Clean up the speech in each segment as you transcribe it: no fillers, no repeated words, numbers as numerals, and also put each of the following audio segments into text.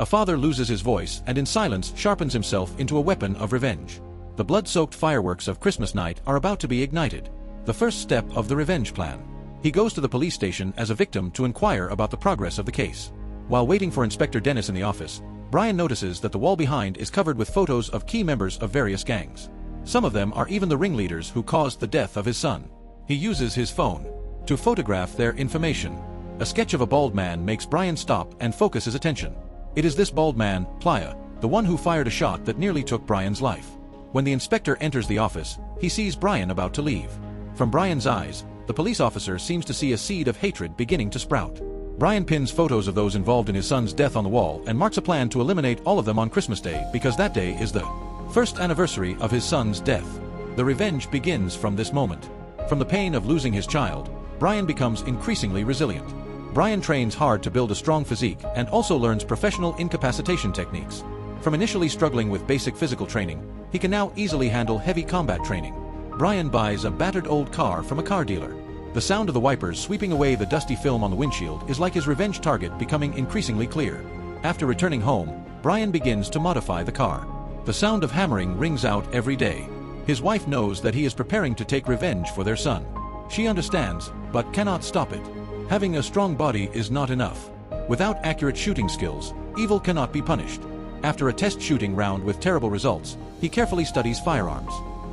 A father loses his voice and in silence sharpens himself into a weapon of revenge. The blood-soaked fireworks of Christmas night are about to be ignited. The first step of the revenge plan. He goes to the police station as a victim to inquire about the progress of the case. While waiting for Inspector Dennis in the office, Brian notices that the wall behind is covered with photos of key members of various gangs. Some of them are even the ringleaders who caused the death of his son. He uses his phone to photograph their information. A sketch of a bald man makes Brian stop and focus his attention. It is this bald man, Playa, the one who fired a shot that nearly took Brian's life. When the inspector enters the office, he sees Brian about to leave. From Brian's eyes, the police officer seems to see a seed of hatred beginning to sprout. Brian pins photos of those involved in his son's death on the wall and marks a plan to eliminate all of them on Christmas Day because that day is the first anniversary of his son's death. The revenge begins from this moment. From the pain of losing his child, Brian becomes increasingly resilient. Brian trains hard to build a strong physique and also learns professional incapacitation techniques. From initially struggling with basic physical training, he can now easily handle heavy combat training. Brian buys a battered old car from a car dealer. The sound of the wipers sweeping away the dusty film on the windshield is like his revenge target becoming increasingly clear. After returning home, Brian begins to modify the car. The sound of hammering rings out every day. His wife knows that he is preparing to take revenge for their son. She understands, but cannot stop it. Having a strong body is not enough. Without accurate shooting skills, evil cannot be punished. After a test shooting round with terrible results, he carefully studies firearms.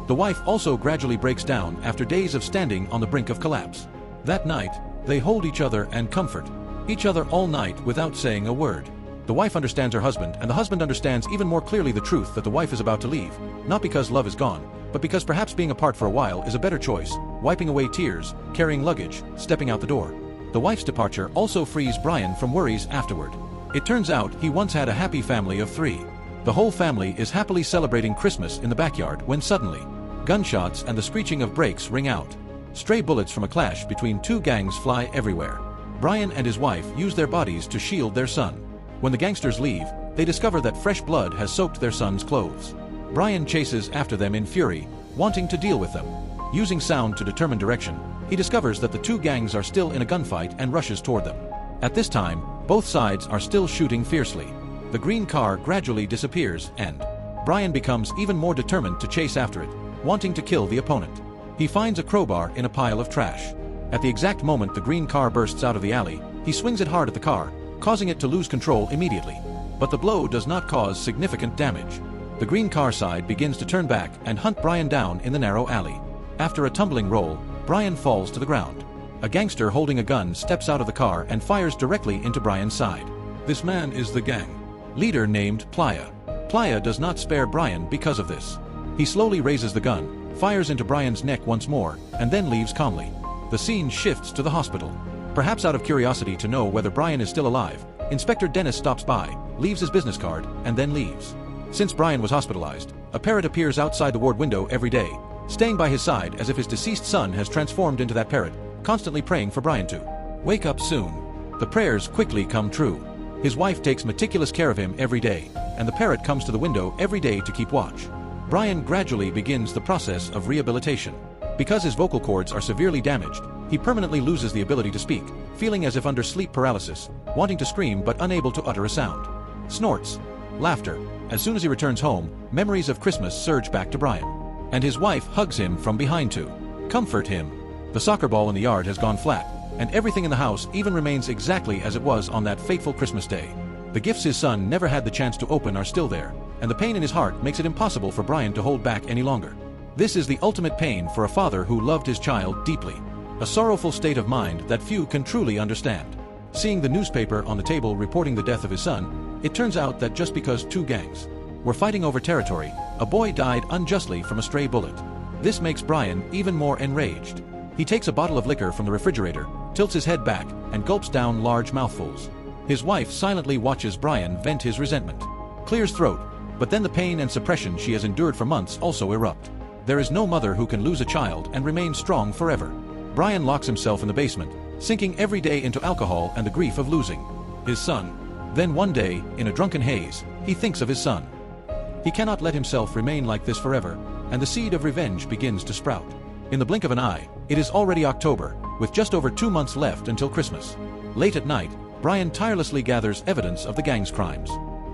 The wife also gradually breaks down after days of standing on the brink of collapse. That night, they hold each other and comfort each other all night without saying a word. The wife understands her husband, and the husband understands even more clearly the truth that the wife is about to leave, not because love is gone, but because perhaps being apart for a while is a better choice, wiping away tears, carrying luggage, stepping out the door. The wife's departure also frees Brian from worries afterward. It turns out he once had a happy family of 3. The whole family is happily celebrating Christmas in the backyard when suddenly, gunshots and the screeching of brakes ring out. Stray bullets from a clash between 2 gangs fly everywhere. Brian and his wife use their bodies to shield their son. When the gangsters leave, they discover that fresh blood has soaked their son's clothes. Brian chases after them in fury, wanting to deal with them. Using sound to determine direction, he discovers that the 2 gangs are still in a gunfight and rushes toward them. At this time, both sides are still shooting fiercely. The green car gradually disappears and Brian becomes even more determined to chase after it, wanting to kill the opponent. He finds a crowbar in a pile of trash. At the exact moment the green car bursts out of the alley, he swings it hard at the car, causing it to lose control immediately. But the blow does not cause significant damage. The green car side begins to turn back and hunt Brian down in the narrow alley. After a tumbling roll, Brian falls to the ground. A gangster holding a gun steps out of the car and fires directly into Brian's side. This man is the gang leader named Playa. Playa does not spare Brian because of this. He slowly raises the gun, fires into Brian's neck once more, and then leaves calmly. The scene shifts to the hospital. Perhaps out of curiosity to know whether Brian is still alive, Inspector Dennis stops by, leaves his business card, and then leaves. Since Brian was hospitalized, a parrot appears outside the ward window every day, staying by his side as if his deceased son has transformed into that parrot, constantly praying for Brian to wake up soon. The prayers quickly come true. His wife takes meticulous care of him every day, and the parrot comes to the window every day to keep watch. Brian gradually begins the process of rehabilitation. Because his vocal cords are severely damaged, he permanently loses the ability to speak, feeling as if under sleep paralysis, wanting to scream but unable to utter a sound. Snorts. Laughter. As soon as he returns home, memories of Christmas surge back to Brian. And his wife hugs him from behind to comfort him. The soccer ball in the yard has gone flat, and everything in the house even remains exactly as it was on that fateful Christmas day. The gifts his son never had the chance to open are still there, and the pain in his heart makes it impossible for Brian to hold back any longer. This is the ultimate pain for a father who loved his child deeply. A sorrowful state of mind that few can truly understand. Seeing the newspaper on the table reporting the death of his son, it turns out that just because 2 gangs were fighting over territory, a boy died unjustly from a stray bullet. This makes Brian even more enraged. He takes a bottle of liquor from the refrigerator, tilts his head back, and gulps down large mouthfuls. His wife silently watches Brian vent his resentment. Clears throat, but then the pain and suppression she has endured for months also erupt. There is no mother who can lose a child and remain strong forever. Brian locks himself in the basement, sinking every day into alcohol and the grief of losing his son. Then one day, in a drunken haze, he thinks of his son. He cannot let himself remain like this forever, and the seed of revenge begins to sprout. In the blink of an eye, it is already October, with just over 2 months left until Christmas. Late at night, Brian tirelessly gathers evidence of the gang's crimes.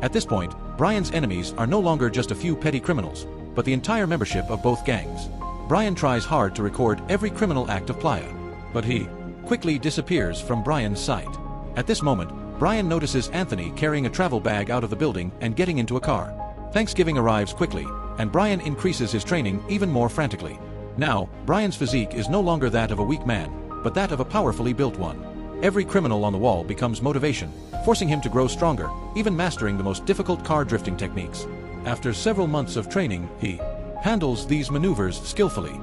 At this point, Brian's enemies are no longer just a few petty criminals, but the entire membership of both gangs. Brian tries hard to record every criminal act of Playa, but he quickly disappears from Brian's sight. At this moment, Brian notices Anthony carrying a travel bag out of the building and getting into a car. Thanksgiving arrives quickly, and Brian increases his training even more frantically. Now, Brian's physique is no longer that of a weak man, but that of a powerfully built one. Every criminal on the wall becomes motivation, forcing him to grow stronger, even mastering the most difficult car drifting techniques. After several months of training, he handles these maneuvers skillfully.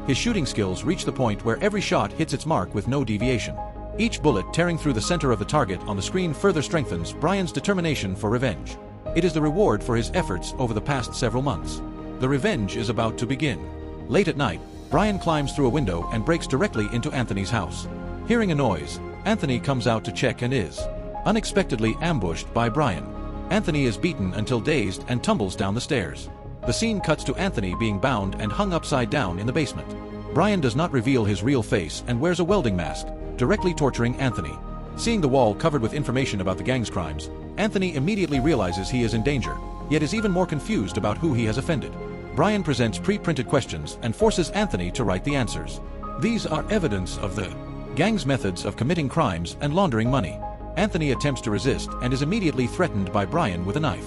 His shooting skills reach the point where every shot hits its mark with no deviation. Each bullet tearing through the center of the target on the screen further strengthens Brian's determination for revenge. It is the reward for his efforts over the past several months. The revenge is about to begin. Late at night, Brian climbs through a window and breaks directly into Anthony's house. Hearing a noise, Anthony comes out to check and is unexpectedly ambushed by Brian. Anthony is beaten until dazed and tumbles down the stairs. The scene cuts to Anthony being bound and hung upside down in the basement. Brian does not reveal his real face and wears a welding mask, directly torturing Anthony. Seeing the wall covered with information about the gang's crimes, Anthony immediately realizes he is in danger, yet is even more confused about who he has offended. Brian presents pre-printed questions and forces Anthony to write the answers. These are evidence of the gang's methods of committing crimes and laundering money. Anthony attempts to resist and is immediately threatened by Brian with a knife.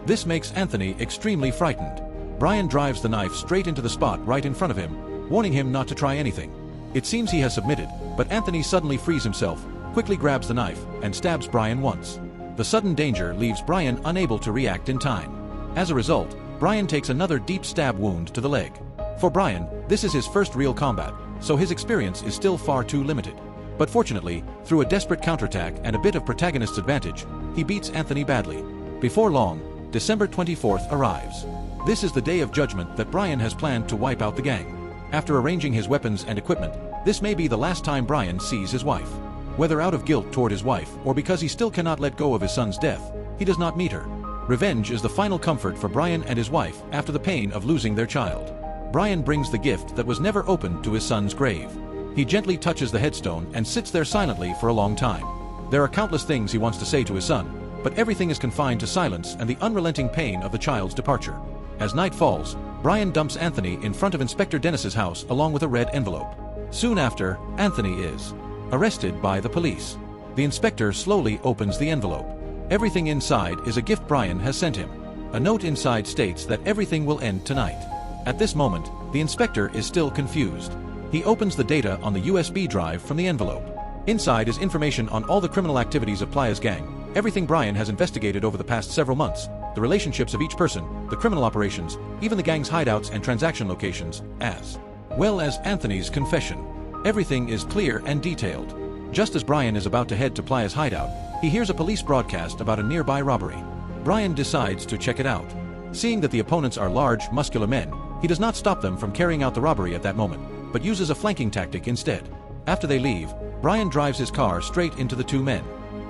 This makes Anthony extremely frightened. Brian drives the knife straight into the spot right in front of him, warning him not to try anything. It seems he has submitted, but Anthony suddenly frees himself, quickly grabs the knife, and stabs Brian once. The sudden danger leaves Brian unable to react in time. As a result, Brian takes another deep stab wound to the leg. For Brian, this is his first real combat, so his experience is still far too limited. But fortunately, through a desperate counterattack and a bit of protagonist's advantage, he beats Anthony badly. Before long, December 24th arrives. This is the day of judgment that Brian has planned to wipe out the gang. After arranging his weapons and equipment, this may be the last time Brian sees his wife. Whether out of guilt toward his wife or because he still cannot let go of his son's death, he does not meet her. Revenge is the final comfort for Brian and his wife after the pain of losing their child. Brian brings the gift that was never opened to his son's grave. He gently touches the headstone and sits there silently for a long time. There are countless things he wants to say to his son, but everything is confined to silence and the unrelenting pain of the child's departure. As night falls, Brian dumps Anthony in front of Inspector Dennis's house along with a red envelope. Soon after, Anthony is arrested by the police. The inspector slowly opens the envelope. Everything inside is a gift Brian has sent him. A note inside states that everything will end tonight. At this moment, the inspector is still confused. He opens the data on the USB drive from the envelope. Inside is information on all the criminal activities of Playa's gang, everything Brian has investigated over the past several months, the relationships of each person, the criminal operations, even the gang's hideouts and transaction locations, as well as Anthony's confession. Everything is clear and detailed. Just as Brian is about to head to Playa's hideout, he hears a police broadcast about a nearby robbery. Brian decides to check it out. Seeing that the opponents are large, muscular men, he does not stop them from carrying out the robbery at that moment, but uses a flanking tactic instead. After they leave, Brian drives his car straight into the two men,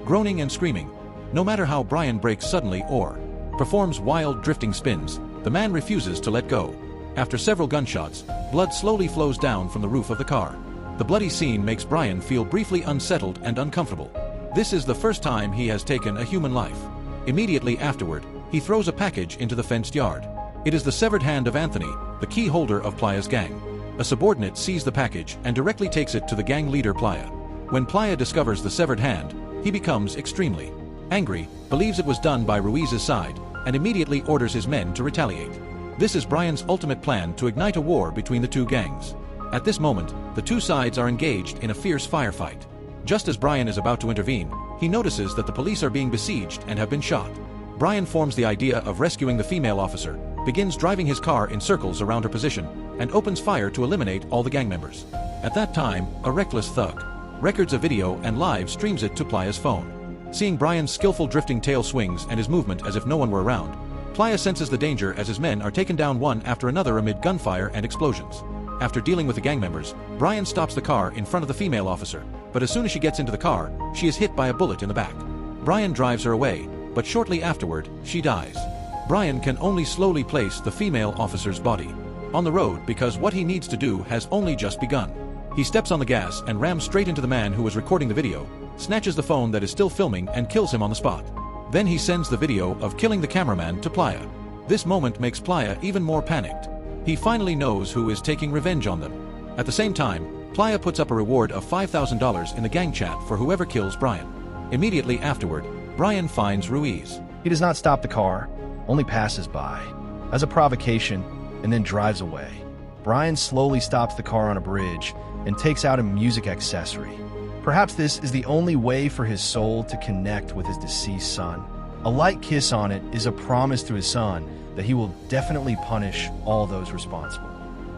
groaning and screaming. No matter how Brian brakes suddenly or performs wild drifting spins, the man refuses to let go. After several gunshots, blood slowly flows down from the roof of the car. The bloody scene makes Brian feel briefly unsettled and uncomfortable. This is the first time he has taken a human life. Immediately afterward, he throws a package into the fenced yard. It is the severed hand of Anthony, the key holder of Playa's gang. A subordinate sees the package and directly takes it to the gang leader Playa. When Playa discovers the severed hand, he becomes extremely angry, believes it was done by Ruiz's side, and immediately orders his men to retaliate. This is Brian's ultimate plan to ignite a war between the two gangs. At this moment, the two sides are engaged in a fierce firefight. Just as Brian is about to intervene, he notices that the police are being besieged and have been shot. Brian forms the idea of rescuing the female officer, begins driving his car in circles around her position, and opens fire to eliminate all the gang members. At that time, a reckless thug records a video and live streams it to Playa's phone. Seeing Brian's skillful drifting tail swings and his movement as if no one were around, Playa senses the danger as his men are taken down one after another amid gunfire and explosions. After dealing with the gang members, Brian stops the car in front of the female officer, but as soon as she gets into the car, she is hit by a bullet in the back. Brian drives her away, but shortly afterward, she dies. Brian can only slowly place the female officer's body on the road because what he needs to do has only just begun. He steps on the gas and rams straight into the man who was recording the video, snatches the phone that is still filming and kills him on the spot. Then he sends the video of killing the cameraman to Playa. This moment makes Playa even more panicked. He finally knows who is taking revenge on them. At the same time, Playa puts up a reward of $5,000 in the gang chat for whoever kills Brian. Immediately afterward, Brian finds Ruiz. He does not stop the car, only passes by, as a provocation, and then drives away. Brian slowly stops the car on a bridge and takes out a music accessory. Perhaps this is the only way for his soul to connect with his deceased son. A light kiss on it is a promise to his son that he will definitely punish all those responsible.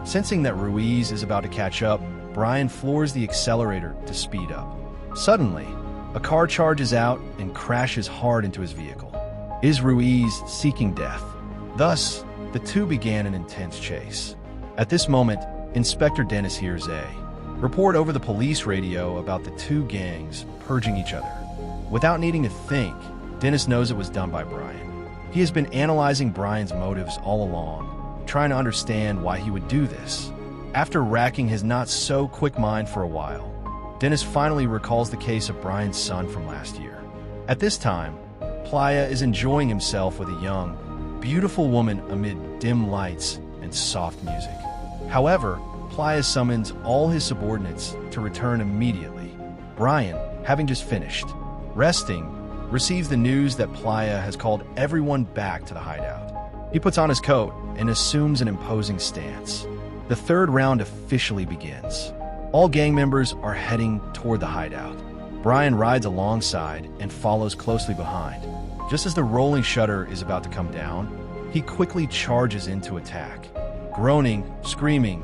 Sensing that Ruiz is about to catch up, Brian floors the accelerator to speed up. Suddenly, a car charges out and crashes hard into his vehicle. Is Ruiz seeking death? Thus, the two began an intense chase. At this moment, Inspector Dennis hears a report over the police radio about the two gangs purging each other. Without needing to think, Dennis knows it was done by Brian. He has been analyzing Brian's motives all along, trying to understand why he would do this. After racking his not-so-quick mind for a while, Dennis finally recalls the case of Brian's son from last year. At this time, Playa is enjoying himself with a young, beautiful woman amid dim lights and soft music. However, Playa summons all his subordinates to return immediately. Brian, having just finished resting, receives the news that Playa has called everyone back to the hideout. He puts on his coat and assumes an imposing stance. The third round officially begins. All gang members are heading toward the hideout. Brian rides alongside and follows closely behind. Just as the rolling shutter is about to come down, he quickly charges in to attack. Groaning, screaming,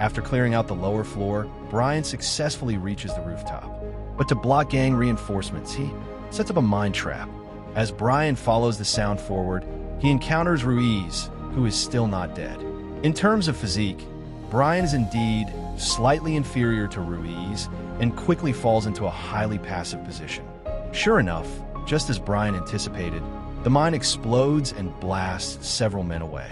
after clearing out the lower floor, Brian successfully reaches the rooftop. But to block gang reinforcements, he sets up a mine trap. As Brian follows the sound forward, he encounters Ruiz, who is still not dead. In terms of physique, Brian is indeed slightly inferior to Ruiz and quickly falls into a highly passive position. Sure enough, just as Brian anticipated, the mine explodes and blasts several men away.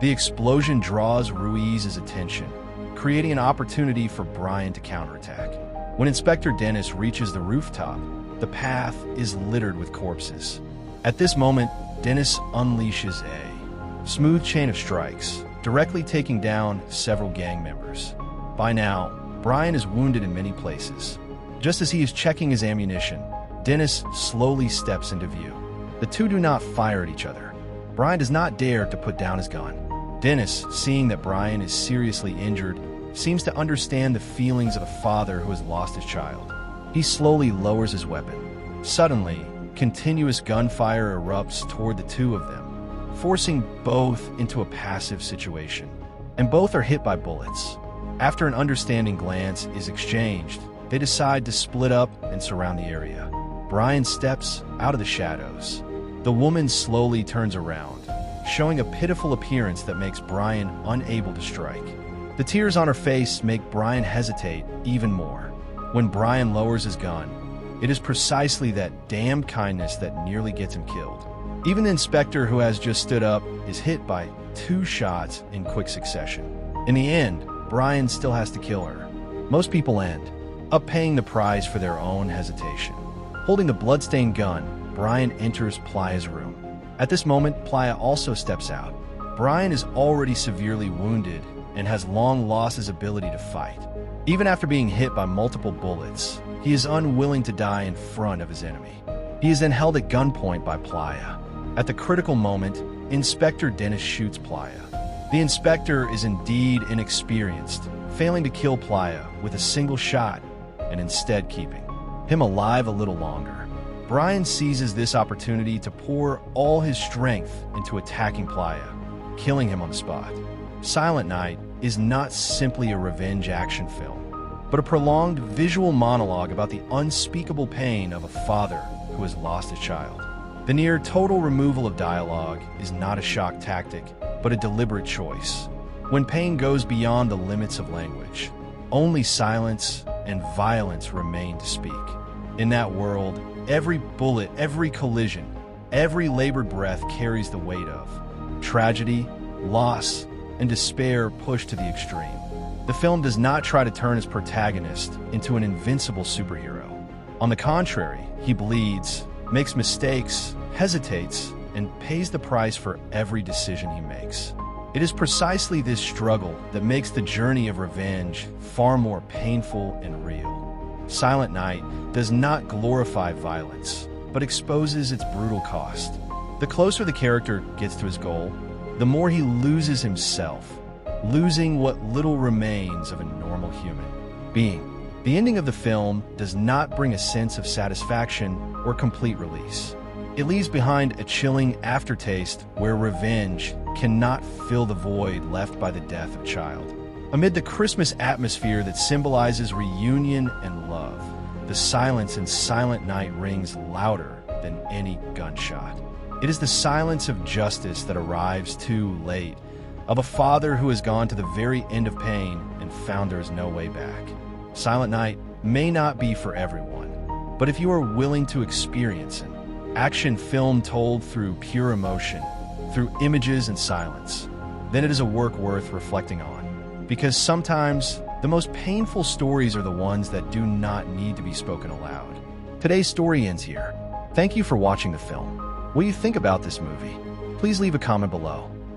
The explosion draws Ruiz's attention, creating an opportunity for Brian to counterattack. When Inspector Dennis reaches the rooftop, the path is littered with corpses. At this moment, Dennis unleashes a smooth chain of strikes, directly taking down several gang members. By now, Brian is wounded in many places. Just as he is checking his ammunition, Dennis slowly steps into view. The two do not fire at each other. Brian does not dare to put down his gun. Dennis, seeing that Brian is seriously injured, seems to understand the feelings of a father who has lost his child. He slowly lowers his weapon. Suddenly, continuous gunfire erupts toward the two of them, forcing both into a passive situation. And both are hit by bullets. After an understanding glance is exchanged, they decide to split up and surround the area. Brian steps out of the shadows. The woman slowly turns around, showing a pitiful appearance that makes Brian unable to strike. The tears on her face make Brian hesitate even more. When Brian lowers his gun, it is precisely that damned kindness that nearly gets him killed. Even the inspector who has just stood up is hit by 2 shots in quick succession. In the end, Brian still has to kill her. Most people end up paying the price for their own hesitation. Holding the bloodstained gun, Brian enters Playa's room. At this moment, Playa also steps out. Brian is already severely wounded and has long lost his ability to fight. Even after being hit by multiple bullets, he is unwilling to die in front of his enemy. He is then held at gunpoint by Playa. At the critical moment, Inspector Dennis shoots Playa. The inspector is indeed inexperienced, failing to kill Playa with a single shot and instead keeping him alive a little longer. Brian seizes this opportunity to pour all his strength into attacking Playa, killing him on the spot. Silent Night is not simply a revenge action film, but a prolonged visual monologue about the unspeakable pain of a father who has lost his child. The near total removal of dialogue is not a shock tactic, but a deliberate choice. When pain goes beyond the limits of language, only silence and violence remain to speak. In that world, every bullet, every collision, every labored breath carries the weight of tragedy, loss, and despair pushed to the extreme. The film does not try to turn his protagonist into an invincible superhero. On the contrary, he bleeds, makes mistakes, hesitates, and pays the price for every decision he makes. It is precisely this struggle that makes the journey of revenge far more painful and real. Silent Night does not glorify violence, but exposes its brutal cost. The closer the character gets to his goal, the more he loses himself, losing what little remains of a normal human being. The ending of the film does not bring a sense of satisfaction or complete release. It leaves behind a chilling aftertaste where revenge cannot fill the void left by the death of a child. Amid the Christmas atmosphere that symbolizes reunion and love, the silence in Silent Night rings louder than any gunshot. It is the silence of justice that arrives too late, of a father who has gone to the very end of pain and found there is no way back. Silent Night may not be for everyone, but if you are willing to experience an action film told through pure emotion, through images and silence, then it is a work worth reflecting on. Because sometimes the most painful stories are the ones that do not need to be spoken aloud. Today's story ends here. Thank you for watching the film. What do you think about this movie? Please leave a comment below.